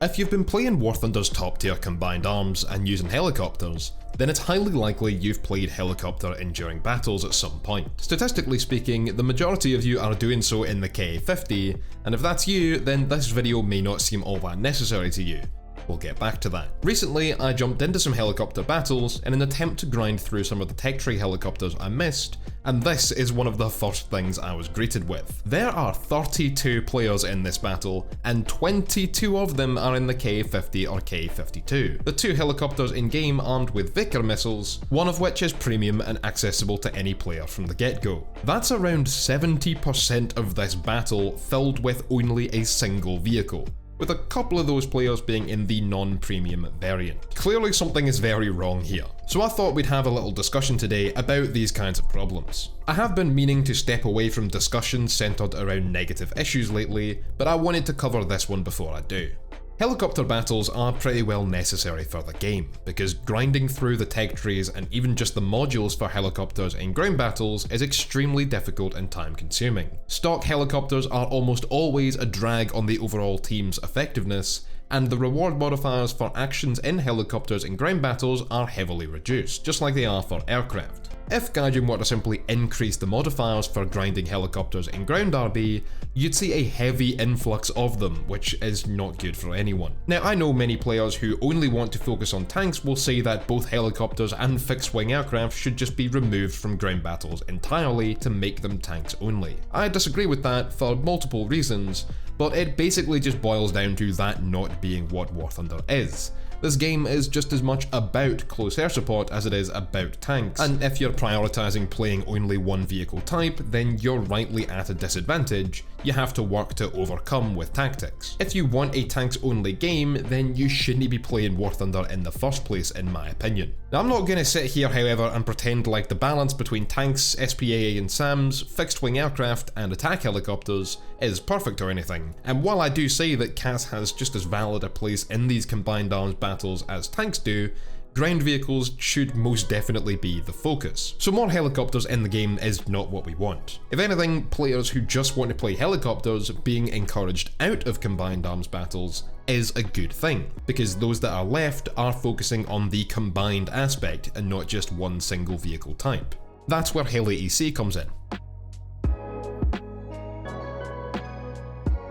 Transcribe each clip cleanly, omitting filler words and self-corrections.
If you've been playing War Thunder's top tier combined arms and using helicopters, then it's highly likely you've played helicopter enduring battles at some point. Statistically speaking, the majority of you are doing so in the KA-50, and if that's you, then this video may not seem all that necessary to you. We'll get back to that. Recently, I jumped into some helicopter battles in an attempt to grind through some of the tech tree helicopters I missed, and this is one of the first things I was greeted with. There are 32 players in this battle, and 22 of them are in the K-50 or K-52. The two helicopters in-game armed with Vickers missiles, one of which is premium and accessible to any player from the get-go. That's around 70% of this battle filled with only a single vehicle, with a couple of those players being in the non-premium variant. Clearly something is very wrong here, so I thought we'd have a little discussion today about these kinds of problems. I have been meaning to step away from discussions centered around negative issues lately, but I wanted to cover this one before I do. Helicopter battles are pretty well necessary for the game, because grinding through the tech trees and even just the modules for helicopters in ground battles is extremely difficult and time consuming. Stock helicopters are almost always a drag on the overall team's effectiveness, and the reward modifiers for actions in helicopters in ground battles are heavily reduced, just like they are for aircraft. If Gaijin were to simply increase the modifiers for grinding helicopters in ground RB, you'd see a heavy influx of them, which is not good for anyone. Now, I know many players who only want to focus on tanks will say that both helicopters and fixed-wing aircraft should just be removed from ground battles entirely to make them tanks only. I disagree with that for multiple reasons, but it basically just boils down to that not being what War Thunder is. This game is just as much about close air support as it is about tanks, and if you're prioritizing playing only one vehicle type, then you're rightly at a disadvantage you have to work to overcome with tactics. If you want a tanks only game, then you shouldn't be playing War Thunder in the first place, in my opinion. Now, I'm not going to sit here, however, and pretend like the balance between tanks, SPAA and SAMs, fixed wing aircraft and attack helicopters is perfect or anything, and while I do say that CAS has just as valid a place in these combined arms battles as tanks do, ground vehicles should most definitely be the focus. So more helicopters in the game is not what we want. If anything, players who just want to play helicopters being encouraged out of combined arms battles is a good thing, because those that are left are focusing on the combined aspect and not just one single vehicle type. That's where Heli EC comes in.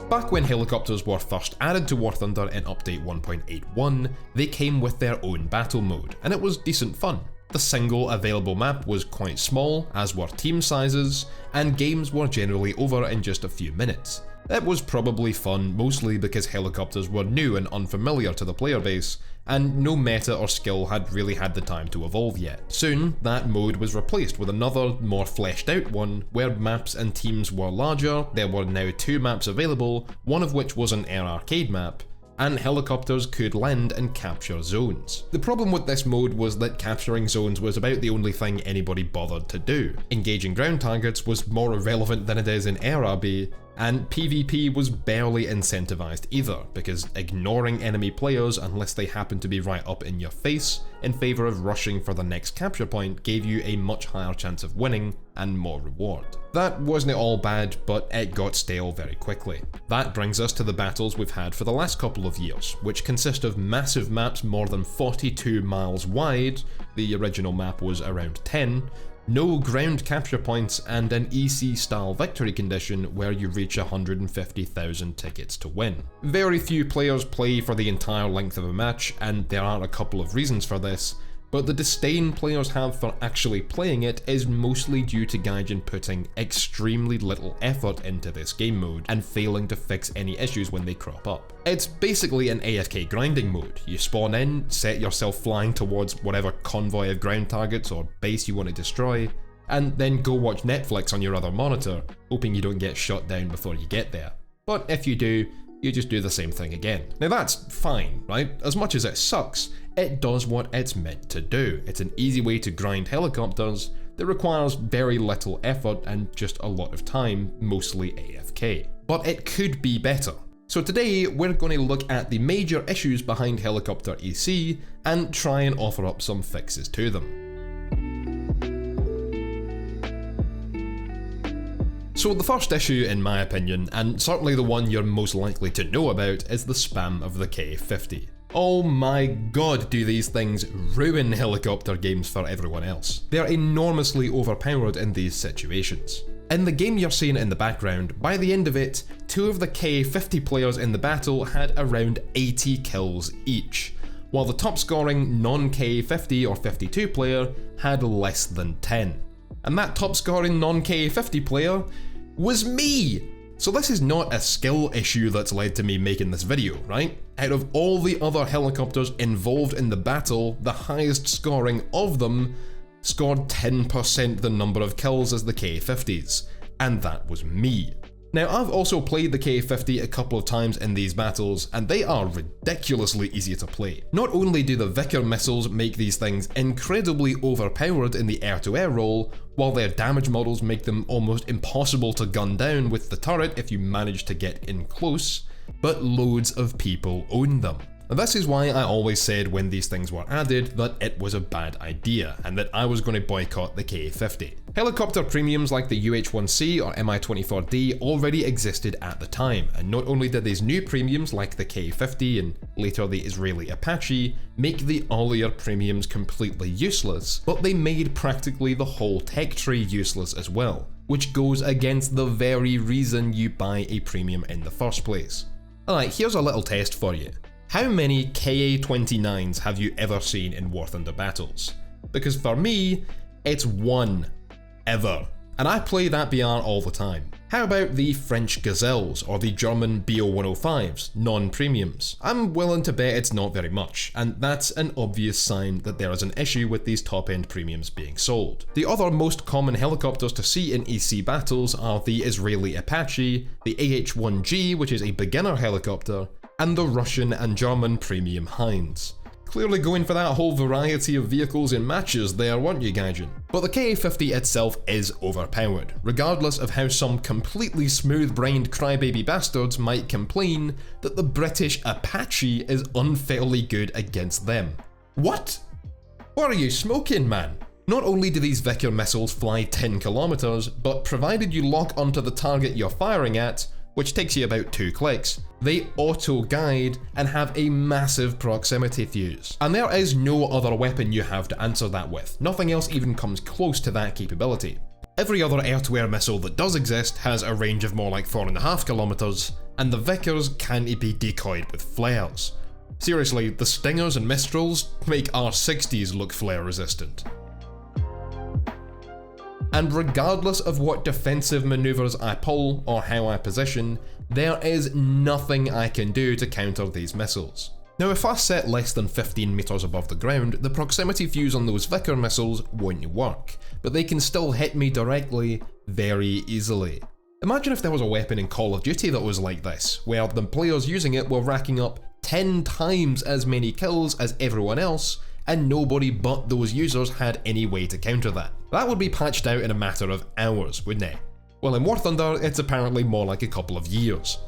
Back when helicopters were first added to War Thunder in update 1.81, they came with their own battle mode, and it was decent fun. The single available map was quite small, as were team sizes, and games were generally over in just a few minutes. It was probably fun mostly because helicopters were new and unfamiliar to the player base, and no meta or skill had really had the time to evolve yet. Soon, that mode was replaced with another, more fleshed out one, where maps and teams were larger. There were now 2 maps available, one of which was an air arcade map, and helicopters could land and capture zones. The problem with this mode was that capturing zones was about the only thing anybody bothered to do. Engaging ground targets was more irrelevant than it is in air RB, and PvP was barely incentivized either, because ignoring enemy players unless they happen to be right up in your face in favor of rushing for the next capture point gave you a much higher chance of winning and more reward. That wasn't all bad, but it got stale very quickly. That brings us to the battles we've had for the last couple of years, which consist of massive maps more than 42 miles wide, the original map was around 10, no ground capture points, and an EC style victory condition where you reach 150,000 tickets to win. Very few players play for the entire length of a match, and there are a couple of reasons for this, but the disdain players have for actually playing it is mostly due to Gaijin putting extremely little effort into this game mode and failing to fix any issues when they crop up. It's basically an AFK grinding mode. You spawn in, set yourself flying towards whatever convoy of ground targets or base you want to destroy, and then go watch Netflix on your other monitor, hoping you don't get shot down before you get there. But if you do, you just do the same thing again. Now that's fine, right? As much as it sucks, it does what it's meant to do. It's an easy way to grind helicopters that requires very little effort and just a lot of time, mostly AFK. But it could be better. So today we're going to look at the major issues behind helicopter EC and try and offer up some fixes to them. So the first issue, in my opinion, and certainly the one you're most likely to know about, is the spam of the K-50. Oh my god, do these things ruin helicopter games for everyone else. They're enormously overpowered in these situations. In the game you're seeing in the background, by the end of it, 2 of the K-50 players in the battle had around 80 kills each, while the top scoring non-K-50 or 52 player had less than 10. And that top scoring non-K-50 player was me! So this is not a skill issue that's led to me making this video, right? Out of all the other helicopters involved in the battle, the highest scoring of them scored 10% the number of kills as the K-50s, and that was me. Now, I've also played the K-50 a couple of times in these battles, and they are ridiculously easy to play. Not only do the Vickers missiles make these things incredibly overpowered in the air-to-air role, while their damage models make them almost impossible to gun down with the turret if you manage to get in close, but loads of people own them. And this is why I always said when these things were added that it was a bad idea, and that I was going to boycott the K-50. Helicopter premiums like the UH-1C or Mi-24D already existed at the time, and not only did these new premiums like the K-50 and later the Israeli Apache make the earlier premiums completely useless, but they made practically the whole tech tree useless as well, which goes against the very reason you buy a premium in the first place. Alright, here's a little test for you. How many Ka-29s have you ever seen in War Thunder battles? Because for me, it's 1. Ever. And I play that BR all the time. How about the French Gazelles or the German BO-105s, non-premiums? I'm willing to bet it's not very much, and that's an obvious sign that there is an issue with these top-end premiums being sold. The other most common helicopters to see in EC battles are the Israeli Apache, the AH-1G, which is a beginner helicopter, and the Russian and German premium Hinds. Clearly going for that whole variety of vehicles in matches there, weren't you, Gaijin? But the Ka-50 itself is overpowered, regardless of how some completely smooth-brained crybaby bastards might complain that the British Apache is unfairly good against them. What? What are you smoking, man? Not only do these Vickers missiles fly 10 kilometers, but provided you lock onto the target you're firing at, which takes you about 2 clicks, they auto-guide and have a massive proximity fuse. And there is no other weapon you have to answer that with. Nothing else even comes close to that capability. Every other air-to-air missile that does exist has a range of more like 4.5 kilometers, and the Vickers can't be decoyed with flares. Seriously, the Stingers and Mistrals make R60s look flare resistant. And regardless of what defensive maneuvers I pull or how I position, there is nothing I can do to counter these missiles. Now, if I set less than 15 meters above the ground, the proximity fuse on those Vickers missiles won't work, but they can still hit me directly very easily. Imagine if there was a weapon in Call of Duty that was like this, where the players using it were racking up 10 times as many kills as everyone else, and nobody but those users had any way to counter that. That would be patched out in a matter of hours, wouldn't it? Well, in War Thunder, it's apparently more like a couple of years.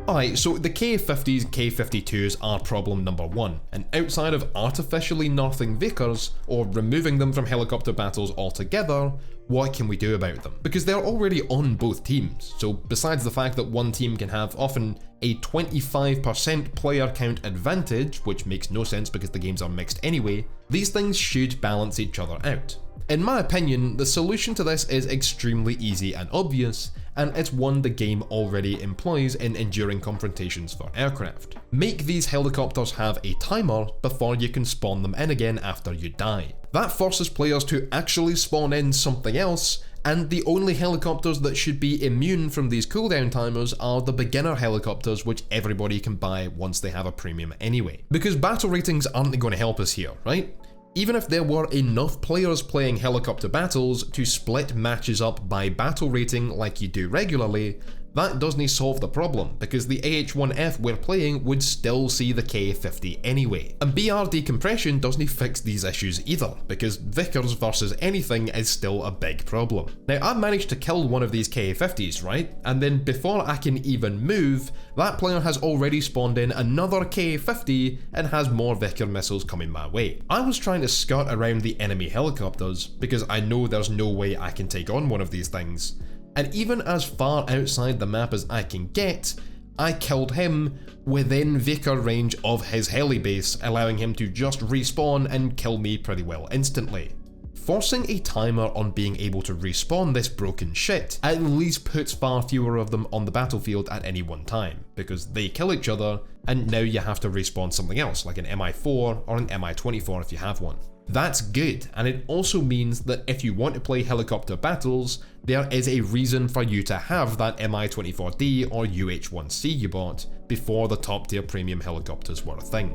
Alright, so the K-50s, K-52s are problem number 1, and outside of artificially nerfing Vickers, or removing them from helicopter battles altogether, what can we do about them? Because they're already on both teams, so besides the fact that one team can have often a 25% player count advantage, which makes no sense because the games are mixed anyway, these things should balance each other out. In my opinion, the solution to this is extremely easy and obvious, and it's one the game already employs in enduring confrontations for aircraft. Make these helicopters have a timer before you can spawn them in again after you die. That forces players to actually spawn in something else, and the only helicopters that should be immune from these cooldown timers are the beginner helicopters, which everybody can buy once they have a premium anyway. Because battle ratings aren't going to help us here, right? Even if there were enough players playing helicopter battles to split matches up by battle rating like you do regularly, that doesn't solve the problem, because the AH-1F we're playing would still see the K-50 anyway. And BR decompression doesn't fix these issues either, because Vickers versus anything is still a big problem. Now, I managed to kill one of these K-50s, right? And then before I can even move, that player has already spawned in another K-50 and has more Vickers missiles coming my way. I was trying to skirt around the enemy helicopters, because I know there's no way I can take on one of these things. And even as far outside the map as I can get, I killed him within Vickers range of his heli base, allowing him to just respawn and kill me pretty well instantly. Forcing a timer on being able to respawn this broken shit at least puts far fewer of them on the battlefield at any one time, because they kill each other and now you have to respawn something else, like an MI4 or an MI24 if you have one. That's good, and it also means that if you want to play helicopter battles, there is a reason for you to have that Mi-24D or UH-1C you bought before the top tier premium helicopters were a thing.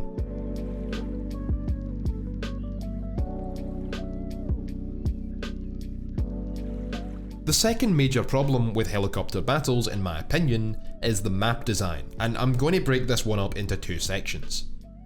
The second major problem with helicopter battles, in my opinion, is the map design, and I'm going to break this one up into two sections.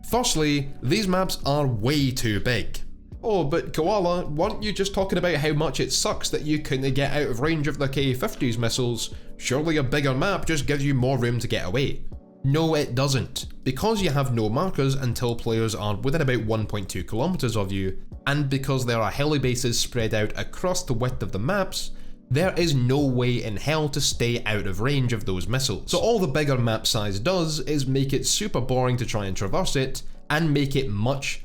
Firstly, these maps are way too big. Oh, but Koala, weren't you just talking about how much it sucks that you couldn't get out of range of the K-50's missiles? Surely a bigger map just gives you more room to get away. No, it doesn't. Because you have no markers until players are within about 1.2 kilometers of you, and because there are heli bases spread out across the width of the maps, there is no way in hell to stay out of range of those missiles. So all the bigger map size does is make it super boring to try and traverse it, and make it much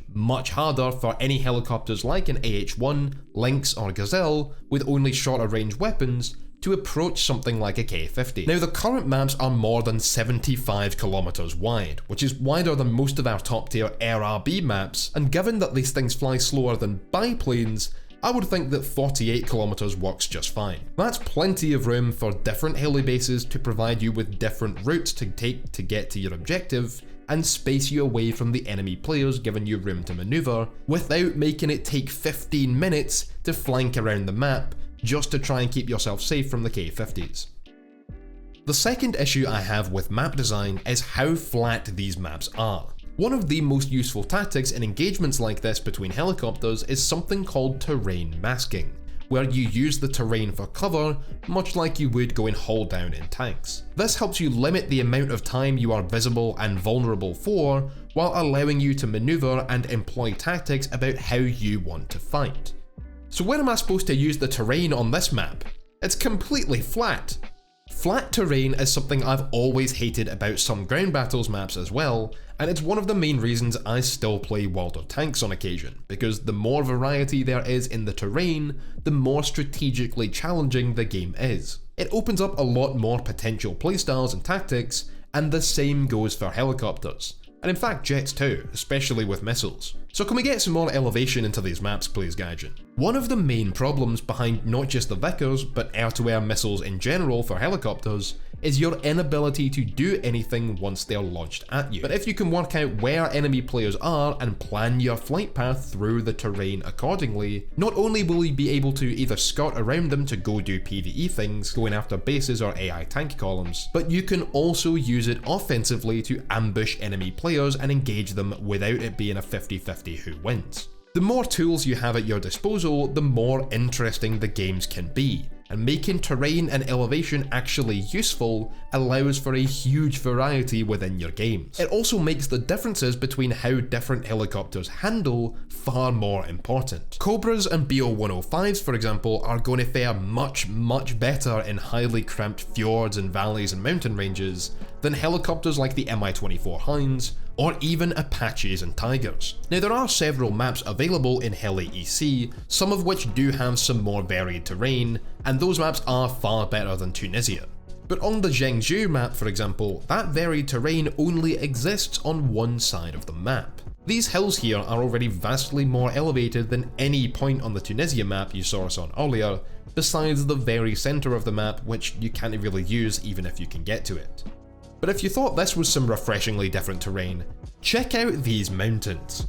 harder for any helicopters like an AH-1, Lynx or Gazelle with only shorter range weapons to approach something like a K-50. Now, the current maps are more than 75 kilometers wide, which is wider than most of our top tier RRB maps, and given that these things fly slower than biplanes, I would think that 48 kilometers works just fine. That's plenty of room for different heli bases to provide you with different routes to take to get to your objective, and space you away from the enemy players, giving you room to maneuver, without making it take 15 minutes to flank around the map just to try and keep yourself safe from the K-50s. The second issue I have with map design is how flat these maps are. One of the most useful tactics in engagements like this between helicopters is something called terrain masking, where you use the terrain for cover, much like you would going hull down in tanks. This helps you limit the amount of time you are visible and vulnerable for, while allowing you to maneuver and employ tactics about how you want to fight. So where am I supposed to use the terrain on this map? It's completely flat. Flat terrain is something I've always hated about some ground battles maps as well, and it's one of the main reasons I still play World of Tanks on occasion, because the more variety there is in the terrain, the more strategically challenging the game is. It opens up a lot more potential playstyles and tactics, and the same goes for helicopters. And in fact jets too, especially with missiles. So can we get some more elevation into these maps please, Gaijin? One of the main problems behind not just the Vickers, but air-to-air missiles in general for helicopters, is your inability to do anything once they're launched at you. But if you can work out where enemy players are and plan your flight path through the terrain accordingly, not only will you be able to either skirt around them to go do PvE things, going after bases or AI tank columns, but you can also use it offensively to ambush enemy players and engage them without it being a 50-50 who wins. The more tools you have at your disposal, the more interesting the games can be, and making terrain and elevation actually useful allows for a huge variety within your games. It also makes the differences between how different helicopters handle far more important. Cobras and BO-105s, for example, are going to fare much better in highly cramped fjords and valleys and mountain ranges than helicopters like the Mi-24 Hounds, or even Apaches and Tigers. Now there are several maps available in Heli EC, some of which do have some more varied terrain, and those maps are far better than Tunisia. But on the Zhengzhou map, for example, that varied terrain only exists on one side of the map. These hills here are already vastly more elevated than any point on the Tunisia map you saw us on earlier, besides the very centre of the map, which you can't really use even if you can get to it. But if you thought this was some refreshingly different terrain, check out these mountains.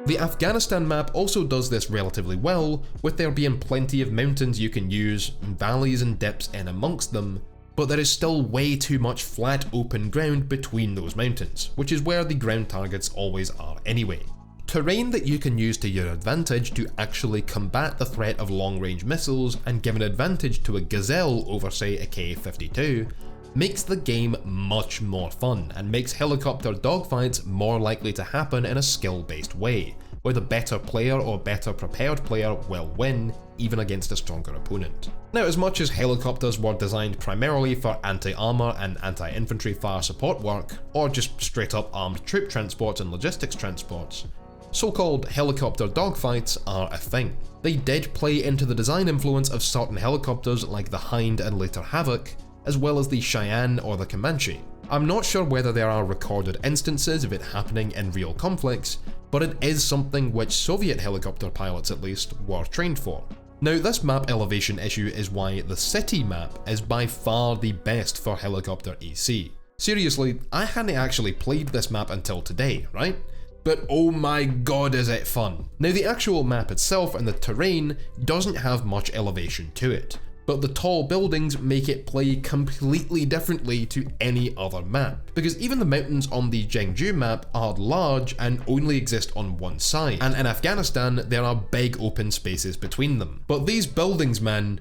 The Afghanistan map also does this relatively well, with there being plenty of mountains you can use, valleys and dips in amongst them, but there is still way too much flat open ground between those mountains, which is where the ground targets always are anyway. Terrain that you can use to your advantage to actually combat the threat of long-range missiles and give an advantage to a Gazelle over say a K-52 makes the game much more fun and makes helicopter dogfights more likely to happen in a skill-based way, where the better player or better prepared player will win, even against a stronger opponent. Now, as much as helicopters were designed primarily for anti-armor and anti-infantry fire support work, or just straight up armed troop transports and logistics transports, so-called helicopter dogfights are a thing. They did play into the design influence of certain helicopters like the Hind and later Havoc, as well as the Cheyenne or the Comanche. I'm not sure whether there are recorded instances of it happening in real conflicts, but it is something which Soviet helicopter pilots at least were trained for. Now, this map elevation issue is why the city map is by far the best for helicopter EC. Seriously, I hadn't actually played this map until today, right? But oh my god is it fun. Now, the actual map itself and the terrain doesn't have much elevation to it, but the tall buildings make it play completely differently to any other map, because even the mountains on the Jeonju map are large and only exist on one side, and in Afghanistan there are big open spaces between them. But these buildings, man,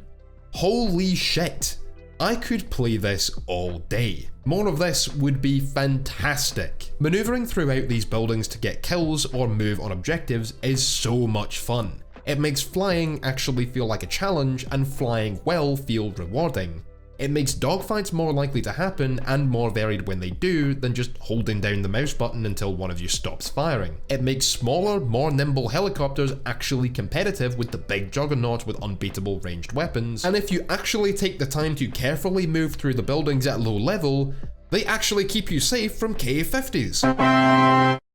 holy shit, I could play this all day. More of this would be fantastic. Maneuvering throughout these buildings to get kills or move on objectives is so much fun. It makes flying actually feel like a challenge and flying well feel rewarding. It makes dogfights more likely to happen and more varied when they do than just holding down the mouse button until one of you stops firing. It makes smaller, more nimble helicopters actually competitive with the big juggernauts with unbeatable ranged weapons, and if you actually take the time to carefully move through the buildings at low level, they actually keep you safe from K-50s.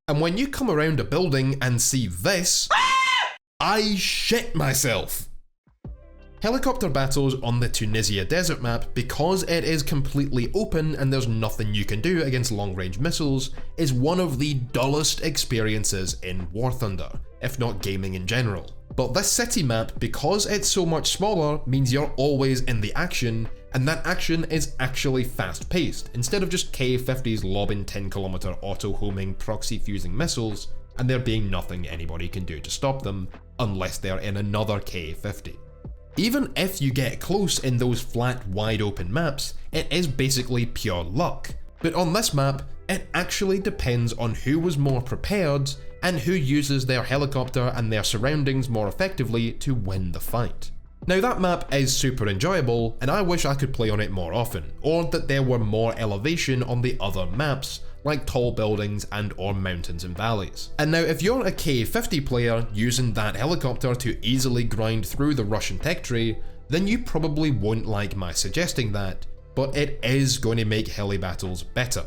And when you come around a building and see this, I shit myself. Helicopter battles on the Tunisia desert map, because it is completely open and there's nothing you can do against long-range missiles, is one of the dullest experiences in War Thunder, if not gaming in general. But this city map, because it's so much smaller, means you're always in the action, and that action is actually fast-paced, instead of just K-50s lobbing 10km auto-homing proxy-fusing missiles, and there being nothing anybody can do to stop them, unless they're in another K-50. Even if you get close in those flat, wide open maps, it is basically pure luck. But on this map, it actually depends on who was more prepared and who uses their helicopter and their surroundings more effectively to win the fight. Now, that map is super enjoyable, and I wish I could play on it more often, or that there were more elevation on the other maps, like tall buildings and or mountains and valleys. And now, if you're a K-50 player using that helicopter to easily grind through the Russian tech tree, then you probably won't like my suggesting that, but it is going to make heli battles better.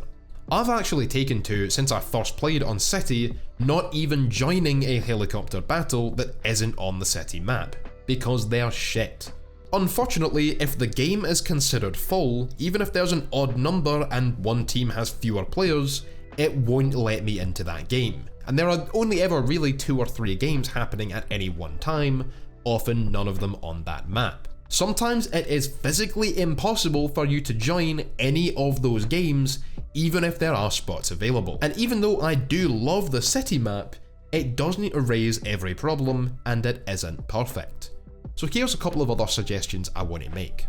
I've actually taken to, since I first played on City, not even joining a helicopter battle that isn't on the City map, because they're shit. Unfortunately, if the game is considered full, even if there's an odd number and one team has fewer players, it won't let me into that game. And there are only ever really 2 or 3 games happening at any one time, often none of them on that map. Sometimes it is physically impossible for you to join any of those games, even if there are spots available. And even though I do love the City map, it doesn't erase every problem, and it isn't perfect. So here's a couple of other suggestions I want to make.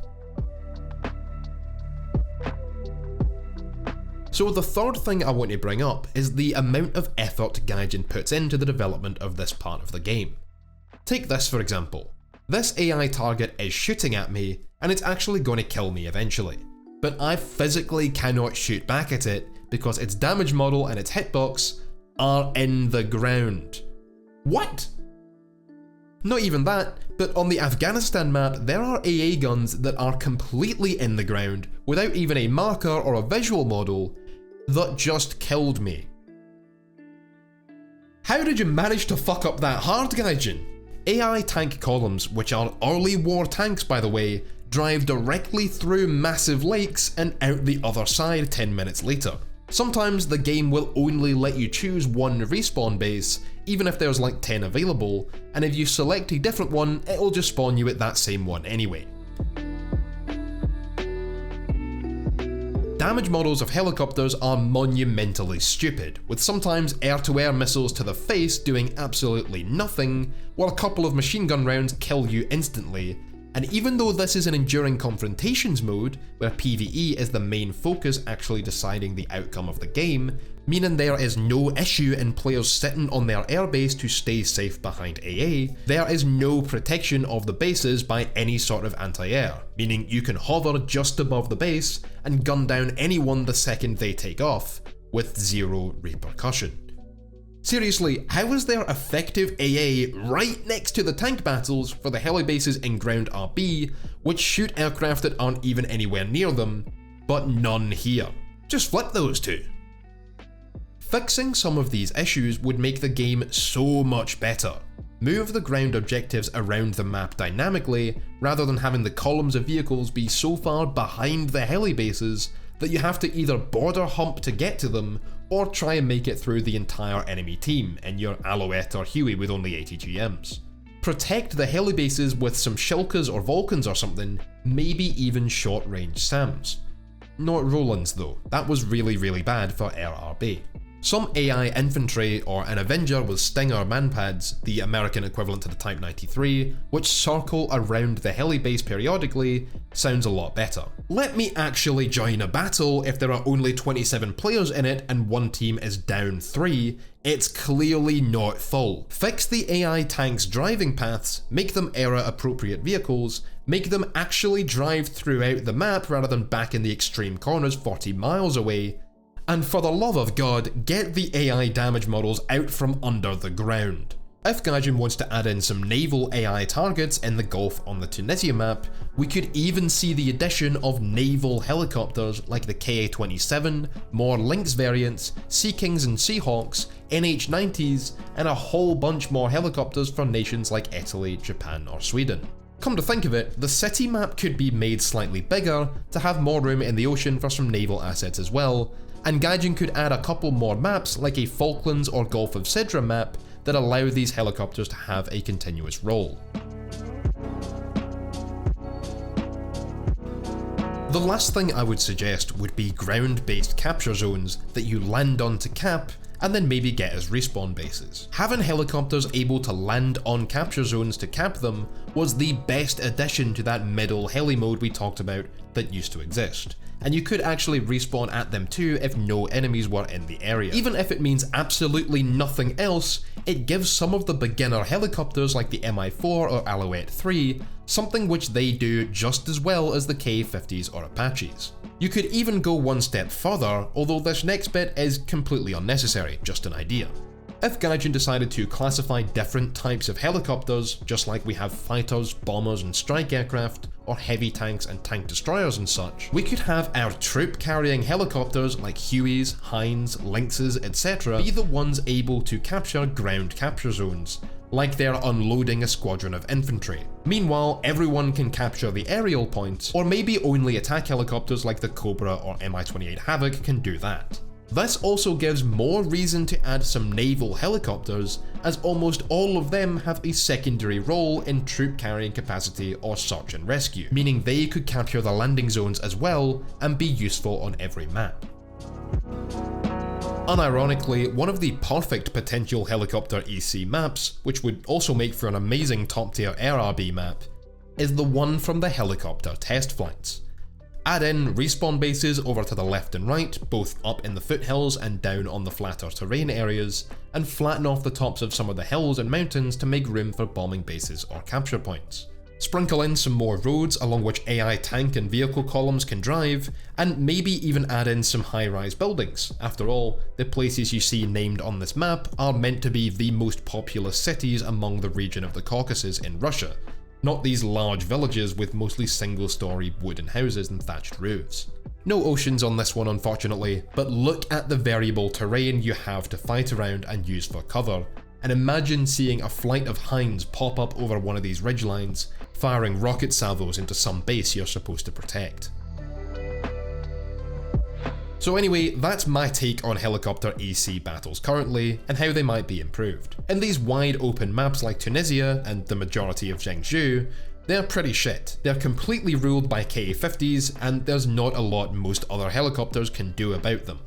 So the third thing I want to bring up is the amount of effort Gaijin puts into the development of this part of the game. Take this for example. This AI target is shooting at me, and it's actually going to kill me eventually. But I physically cannot shoot back at it because its damage model and its hitbox are in the ground. What? Not even that, but on the Afghanistan map there are AA guns that are completely in the ground without even a marker or a visual model that just killed me. How did you manage to fuck up that hard, Gaijin? AI tank columns, which are early war tanks by the way, drive directly through massive lakes and out the other side 10 minutes later. Sometimes the game will only let you choose one respawn base, even if there's like 10 available, and if you select a different one, it'll just spawn you at that same one anyway. Damage models of helicopters are monumentally stupid, with sometimes air-to-air missiles to the face doing absolutely nothing, while a couple of machine gun rounds kill you instantly. And even though this is an enduring confrontations mode, where PvE is the main focus actually deciding the outcome of the game, meaning there is no issue in players sitting on their airbase to stay safe behind AA, there is no protection of the bases by any sort of anti-air, meaning you can hover just above the base and gun down anyone the second they take off, with zero repercussion. Seriously, how is there effective AA right next to the tank battles for the heli bases in ground RB, which shoot aircraft that aren't even anywhere near them, but none here? Just flip those two. Fixing some of these issues would make the game so much better. Move the ground objectives around the map dynamically, rather than having the columns of vehicles be so far behind the heli bases that you have to either border hump to get to them, or try and make it through the entire enemy team in your Alouette or Huey with only 80 GMs. Protect the heli bases with some Shilkas or Vulcans or something, maybe even short-range SAMs. Not Rolands though, that was really bad for RRB. Some AI infantry or an Avenger with Stinger manpads, the American equivalent to the Type 93, which circle around the heli base periodically, sounds a lot better. Let me actually join a battle if there are only 27 players in it and one team is down 3, it's clearly not full. Fix the AI tanks' driving paths, make them era-appropriate vehicles, make them actually drive throughout the map rather than back in the extreme corners 40 miles away, and for the love of God, get the AI damage models out from under the ground. If Gaijin wants to add in some naval AI targets in the Gulf on the Tunisia map, we could even see the addition of naval helicopters like the Ka-27, more Lynx variants, Sea Kings and Seahawks, NH-90s, and a whole bunch more helicopters for nations like Italy, Japan or Sweden. Come to think of it, the city map could be made slightly bigger to have more room in the ocean for some naval assets as well, and Gaijin could add a couple more maps like a Falklands or Gulf of Sidra map that allow these helicopters to have a continuous role. The last thing I would suggest would be ground-based capture zones that you land on to cap and then maybe get as respawn bases. Having helicopters able to land on capture zones to cap them was the best addition to that middle heli mode we talked about that used to exist. And you could actually respawn at them too if no enemies were in the area. Even if it means absolutely nothing else, it gives some of the beginner helicopters like the Mi-4 or Alouette 3 something which they do just as well as the K-50s or Apaches. You could even go one step further, although this next bit is completely unnecessary, just an idea. If Gaijin decided to classify different types of helicopters, just like we have fighters, bombers and strike aircraft, or heavy tanks and tank destroyers and such, we could have our troop-carrying helicopters like Hueys, Hinds, Lynxes, etc. be the ones able to capture ground capture zones, like they're unloading a squadron of infantry. Meanwhile, everyone can capture the aerial points, or maybe only attack helicopters like the Cobra or Mi-28 Havoc can do that. This also gives more reason to add some naval helicopters, as almost all of them have a secondary role in troop carrying capacity or search and rescue, meaning they could capture the landing zones as well and be useful on every map. Unironically, one of the perfect potential helicopter EC maps, which would also make for an amazing top tier RRB map, is the one from the helicopter test flights. Add in respawn bases over to the left and right, both up in the foothills and down on the flatter terrain areas, and flatten off the tops of some of the hills and mountains to make room for bombing bases or capture points. Sprinkle in some more roads along which AI tank and vehicle columns can drive, and maybe even add in some high-rise buildings. After all, the places you see named on this map are meant to be the most populous cities among the region of the Caucasus in Russia, not these large villages with mostly single-story wooden houses and thatched roofs. No oceans on this one unfortunately, but look at the variable terrain you have to fight around and use for cover, and imagine seeing a flight of Hinds pop up over one of these ridgelines, firing rocket salvos into some base you're supposed to protect. So anyway, that's my take on helicopter AC battles currently, and how they might be improved. In these wide open maps like Tunisia, and the majority of Jiangsu, they're pretty shit. They're completely ruled by Ka-50s, and there's not a lot most other helicopters can do about them.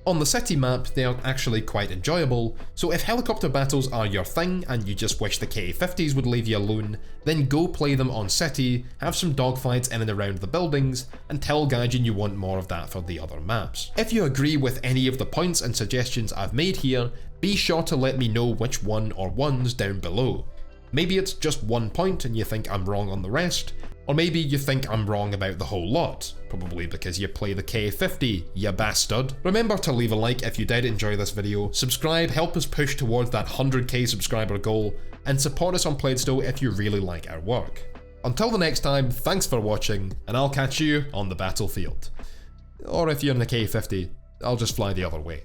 On the city map, they are actually quite enjoyable, so if helicopter battles are your thing and you just wish the Ka-50s would leave you alone, then go play them on city, have some dogfights in and around the buildings, and tell Gaijin you want more of that for the other maps. If you agree with any of the points and suggestions I've made here, be sure to let me know which one or ones down below. Maybe it's just one point and you think I'm wrong on the rest, or maybe you think I'm wrong about the whole lot, probably because you play the Ka-50, you bastard. Remember to leave a like if you did enjoy this video, subscribe, help us push towards that 100k subscriber goal, and support us on Playstow if you really like our work. Until the next time, thanks for watching, and I'll catch you on the battlefield. Or if you're in the Ka-50, I'll just fly the other way.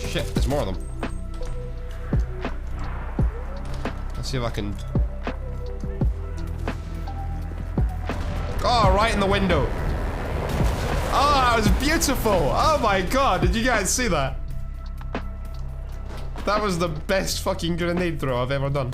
Shit, there's more of them. Let's see if I can... Oh, right in the window. Oh, that was beautiful. Oh my god, did you guys see that? That was the best fucking grenade throw I've ever done.